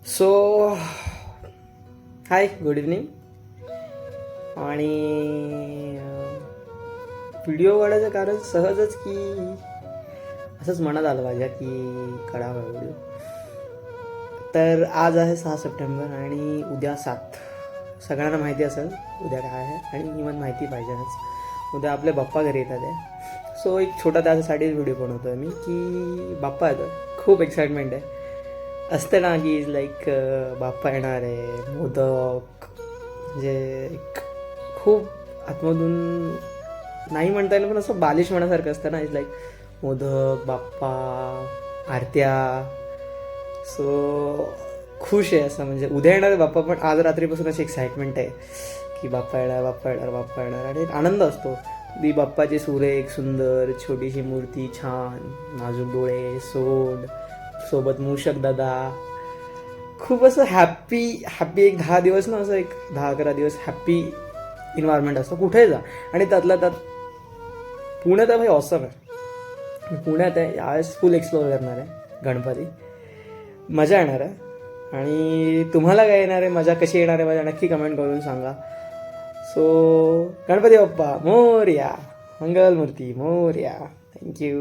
So हाय, good evening. आणि video काढायचं कारण सहजच की असंच मनात आलं माझ्या की काढावा व्हिडिओ. तर आज आहे 6 सप्टेंबर आणि उद्या 7. सगळ्यांना माहिती असेल उद्या काय आहे आणि इव्हन माहिती पाहिजेच. उद्या आपले बाप्पा घरी येतात आहे. सो एक छोटा त्याच्यासाठीच व्हिडिओ बनवतो आहे मी की बाप्पा येतो. खूप एक्साइटमेंट आहे. असते ना की लाईक बाप्पा येणार आहे, मोदक, म्हणजे एक खूप आतमधून नाही म्हणता येईल पण असं बालिश म्हणासारखं असतं ना. इज लाईक मोदक, बाप्पा, आरत्या. सो खुश आहे असं. म्हणजे उद्या येणार आहे बाप्पा, पण आज रात्रीपासून अशी एक्साइटमेंट आहे की बाप्पा येणार, बाप्पा येणार, बाप्पा येणार. आणि एक आनंद असतो. ती बाप्पाची सुरेख सुंदर छोटीशी मूर्ती, छान नाजूक डोळे, सोंड, सोबत मूषक दादा. खूप असं हॅपी एक 10 दिवस ना, असं एक 10-11 दिवस हॅपी इन्व्हायरमेंट असतं कुठे जा. आणि त्यातल्या त्यात पुण्यात आहे भाई, ऑसम आहे. पुण्यात आहे यावेळेस, फुल एक्सप्लोअर करणार आहे गणपती. मजा येणार आहे. आणि तुम्हाला काय येणार आहे, मजा कशी येणार आहे माझ्या नक्की कमेंट करून सांगा. सो गणपती बाप्पा मोरया, मंगलमूर्ती मोरया. थँक्यू.